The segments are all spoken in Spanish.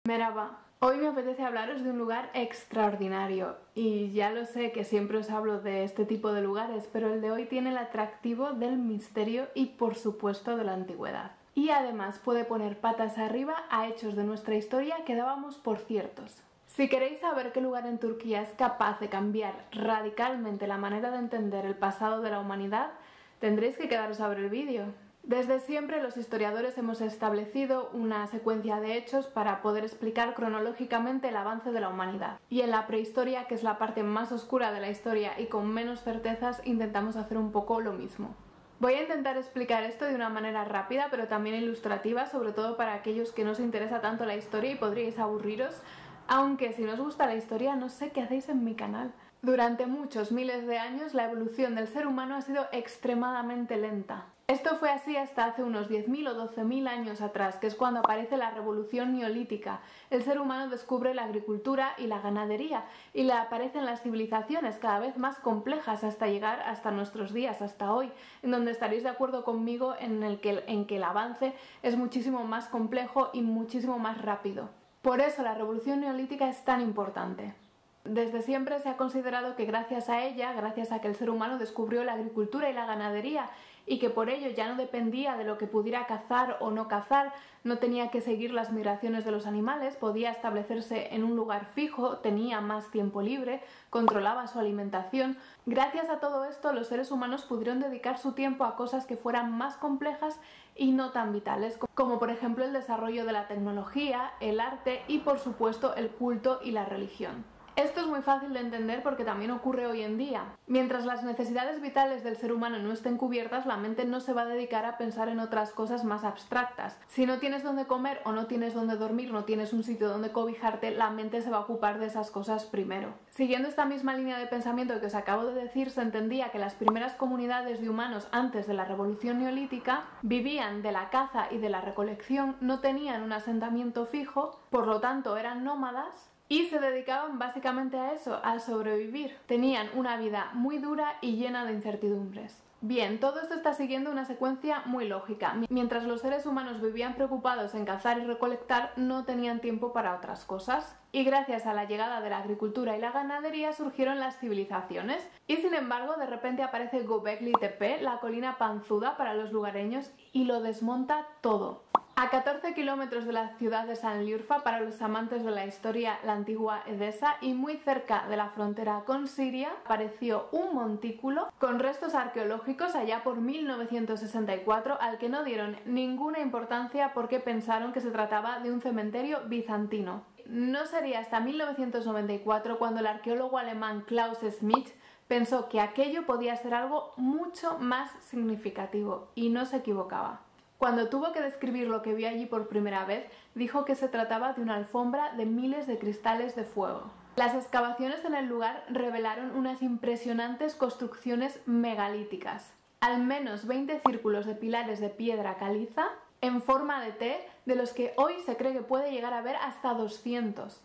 Merhaba. Hoy me apetece hablaros de un lugar extraordinario y ya lo sé que siempre os hablo de este tipo de lugares, pero el de hoy tiene el atractivo del misterio y por supuesto de la antigüedad. Y además puede poner patas arriba a hechos de nuestra historia que dábamos por ciertos. Si queréis saber qué lugar en Turquía es capaz de cambiar radicalmente la manera de entender el pasado de la humanidad, tendréis que quedaros a ver el vídeo. Desde siempre los historiadores hemos establecido una secuencia de hechos para poder explicar cronológicamente el avance de la humanidad. Y en la prehistoria, que es la parte más oscura de la historia y con menos certezas, intentamos hacer un poco lo mismo. Voy a intentar explicar esto de una manera rápida, pero también ilustrativa, sobre todo para aquellos que no os interesa tanto la historia y podríais aburriros, aunque si no os gusta la historia no sé qué hacéis en mi canal. Durante muchos miles de años la evolución del ser humano ha sido extremadamente lenta. Esto fue así hasta hace unos 10.000 o 12.000 años atrás, que es cuando aparece la revolución neolítica. El ser humano descubre la agricultura y la ganadería y le aparecen las civilizaciones cada vez más complejas hasta llegar hasta nuestros días, hasta hoy, en donde estaréis de acuerdo conmigo en que el avance es muchísimo más complejo y muchísimo más rápido. Por eso la revolución neolítica es tan importante. Desde siempre se ha considerado que gracias a ella, gracias a que el ser humano descubrió la agricultura y la ganadería y que por ello ya no dependía de lo que pudiera cazar o no cazar, no tenía que seguir las migraciones de los animales, podía establecerse en un lugar fijo, tenía más tiempo libre, controlaba su alimentación. Gracias a todo esto, los seres humanos pudieron dedicar su tiempo a cosas que fueran más complejas y no tan vitales, como por ejemplo el desarrollo de la tecnología, el arte y por supuesto el culto y la religión. Esto es muy fácil de entender porque también ocurre hoy en día. Mientras las necesidades vitales del ser humano no estén cubiertas, la mente no se va a dedicar a pensar en otras cosas más abstractas. Si no tienes dónde comer o no tienes dónde dormir, no tienes un sitio donde cobijarte, la mente se va a ocupar de esas cosas primero. Siguiendo esta misma línea de pensamiento que os acabo de decir, se entendía que las primeras comunidades de humanos antes de la revolución neolítica vivían de la caza y de la recolección, no tenían un asentamiento fijo, por lo tanto eran nómadas, y se dedicaban básicamente a eso, a sobrevivir. Tenían una vida muy dura y llena de incertidumbres. Bien, todo esto está siguiendo una secuencia muy lógica. Mientras los seres humanos vivían preocupados en cazar y recolectar, no tenían tiempo para otras cosas. Y gracias a la llegada de la agricultura y la ganadería surgieron las civilizaciones. Y sin embargo, de repente aparece Göbekli Tepe, la colina panzuda para los lugareños, y lo desmonta todo. A 14 kilómetros de la ciudad de Sanliurfa, para los amantes de la historia, la antigua Edesa, y muy cerca de la frontera con Siria, apareció un montículo con restos arqueológicos allá por 1964 al que no dieron ninguna importancia porque pensaron que se trataba de un cementerio bizantino. No sería hasta 1994 cuando el arqueólogo alemán Klaus Schmidt pensó que aquello podía ser algo mucho más significativo, y no se equivocaba. Cuando tuvo que describir lo que vio allí por primera vez, dijo que se trataba de una alfombra de miles de cristales de fuego. Las excavaciones en el lugar revelaron unas impresionantes construcciones megalíticas. Al menos 20 círculos de pilares de piedra caliza en forma de T, de los que hoy se cree que puede llegar a haber hasta 200.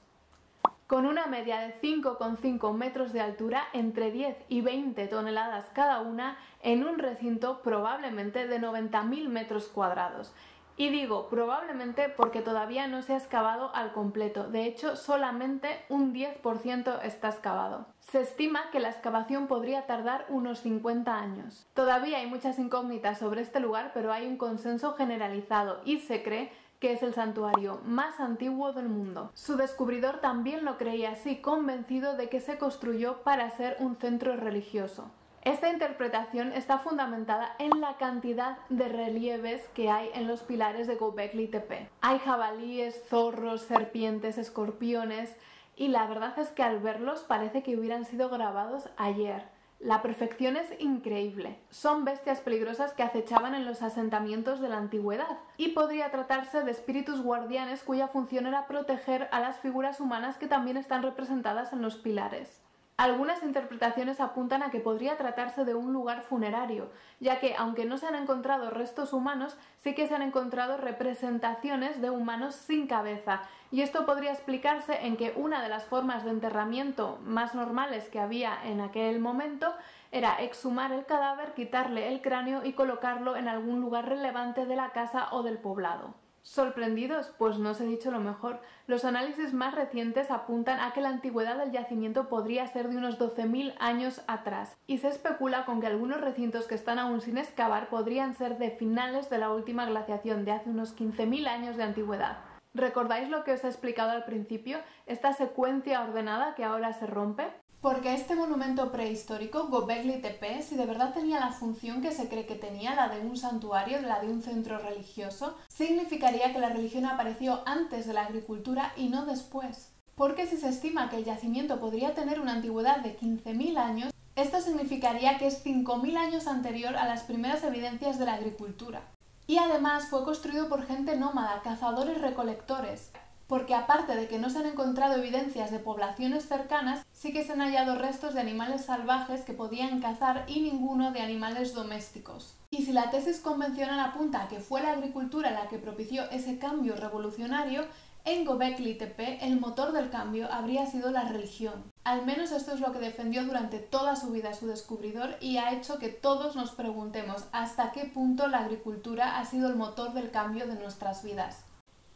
Con una media de 5,5 metros de altura, entre 10 y 20 toneladas cada una, en un recinto probablemente de 90.000 metros cuadrados. Y digo probablemente porque todavía no se ha excavado al completo, de hecho solamente un 10% está excavado. Se estima que la excavación podría tardar unos 50 años. Todavía hay muchas incógnitas sobre este lugar, pero hay un consenso generalizado y se cree que es el santuario más antiguo del mundo. Su descubridor también lo creía así, convencido de que se construyó para ser un centro religioso. Esta interpretación está fundamentada en la cantidad de relieves que hay en los pilares de Göbekli Tepe. Hay jabalíes, zorros, serpientes, escorpiones, y la verdad es que al verlos parece que hubieran sido grabados ayer. La perfección es increíble. Son bestias peligrosas que acechaban en los asentamientos de la antigüedad, y podría tratarse de espíritus guardianes cuya función era proteger a las figuras humanas que también están representadas en los pilares. Algunas interpretaciones apuntan a que podría tratarse de un lugar funerario, ya que, aunque no se han encontrado restos humanos, sí que se han encontrado representaciones de humanos sin cabeza, y esto podría explicarse en que una de las formas de enterramiento más normales que había en aquel momento era exhumar el cadáver, quitarle el cráneo y colocarlo en algún lugar relevante de la casa o del poblado. ¿Sorprendidos? Pues no os he dicho lo mejor. Los análisis más recientes apuntan a que la antigüedad del yacimiento podría ser de unos 12.000 años atrás, y se especula con que algunos recintos que están aún sin excavar podrían ser de finales de la última glaciación, de hace unos 15.000 años de antigüedad. ¿Recordáis lo que os he explicado al principio? Esta secuencia ordenada que ahora se rompe. Porque este monumento prehistórico, Göbekli Tepe, si de verdad tenía la función que se cree que tenía, la de un santuario, la de un centro religioso, significaría que la religión apareció antes de la agricultura y no después. Porque si se estima que el yacimiento podría tener una antigüedad de 15.000 años, esto significaría que es 5.000 años anterior a las primeras evidencias de la agricultura. Y además fue construido por gente nómada, cazadores-recolectores. Porque aparte de que no se han encontrado evidencias de poblaciones cercanas, sí que se han hallado restos de animales salvajes que podían cazar y ninguno de animales domésticos. Y si la tesis convencional apunta a que fue la agricultura la que propició ese cambio revolucionario, en Göbekli Tepe el motor del cambio habría sido la religión. Al menos esto es lo que defendió durante toda su vida su descubridor y ha hecho que todos nos preguntemos hasta qué punto la agricultura ha sido el motor del cambio de nuestras vidas.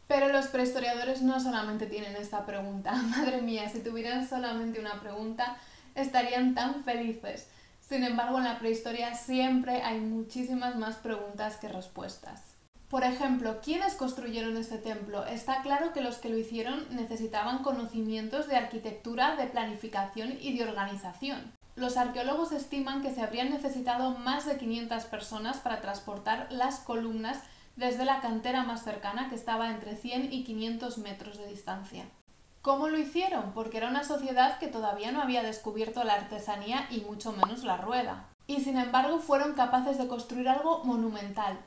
Pero los prehistoriadores no solamente tienen esta pregunta. Madre mía, si tuvieran solamente una pregunta, estarían tan felices. Sin embargo, en la prehistoria siempre hay muchísimas más preguntas que respuestas. Por ejemplo, ¿quiénes construyeron este templo? Está claro que los que lo hicieron necesitaban conocimientos de arquitectura, de planificación y de organización. Los arqueólogos estiman que se habrían necesitado más de 500 personas para transportar las columnas desde la cantera más cercana, que estaba entre 100 y 500 metros de distancia. ¿Cómo lo hicieron? Porque era una sociedad que todavía no había descubierto la artesanía y mucho menos la rueda. Y sin embargo fueron capaces de construir algo monumental.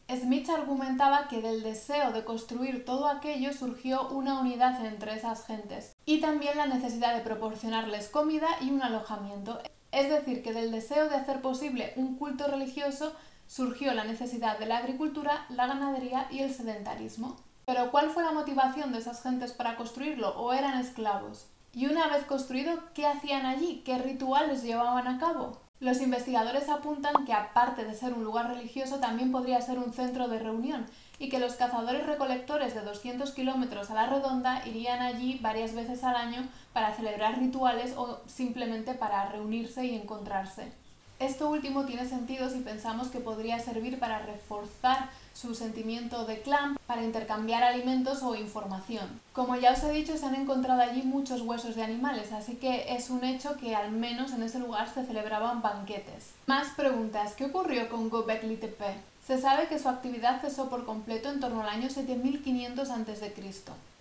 Smith argumentaba que del deseo de construir todo aquello surgió una unidad entre esas gentes y también la necesidad de proporcionarles comida y un alojamiento. Es decir, que del deseo de hacer posible un culto religioso surgió la necesidad de la agricultura, la ganadería y el sedentarismo. Pero ¿cuál fue la motivación de esas gentes para construirlo? ¿O eran esclavos? Y una vez construido, ¿qué hacían allí? ¿Qué rituales llevaban a cabo? Los investigadores apuntan que aparte de ser un lugar religioso también podría ser un centro de reunión y que los cazadores-recolectores de 200 kilómetros a la redonda irían allí varias veces al año para celebrar rituales o simplemente para reunirse y encontrarse. Esto último tiene sentido si pensamos que podría servir para reforzar su sentimiento de clan, para intercambiar alimentos o información. Como ya os he dicho, se han encontrado allí muchos huesos de animales, así que es un hecho que al menos en ese lugar se celebraban banquetes. Más preguntas. ¿Qué ocurrió con Göbekli Tepe? Se sabe que su actividad cesó por completo en torno al año 7500 a.C.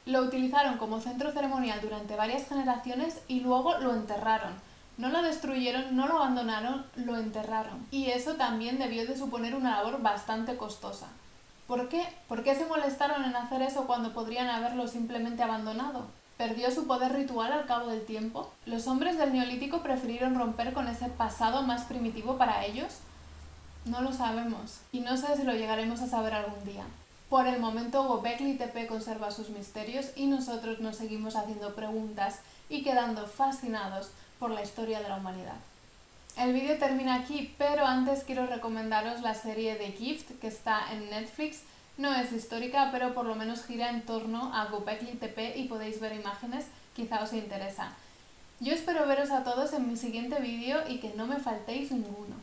Lo utilizaron como centro ceremonial durante varias generaciones y luego lo enterraron. No lo destruyeron, no lo abandonaron, lo enterraron. Y eso también debió de suponer una labor bastante costosa. ¿Por qué? ¿Por qué se molestaron en hacer eso cuando podrían haberlo simplemente abandonado? ¿Perdió su poder ritual al cabo del tiempo? ¿Los hombres del Neolítico prefirieron romper con ese pasado más primitivo para ellos? No lo sabemos, y no sé si lo llegaremos a saber algún día. Por el momento, Göbekli Tepe conserva sus misterios y nosotros nos seguimos haciendo preguntas y quedando fascinados por la historia de la humanidad. El vídeo termina aquí, pero antes quiero recomendaros la serie The Gift, que está en Netflix. No es histórica, pero por lo menos gira en torno a Göbekli Tepe y podéis ver imágenes, quizá os interesa. Yo espero veros a todos en mi siguiente vídeo y que no me faltéis ninguno.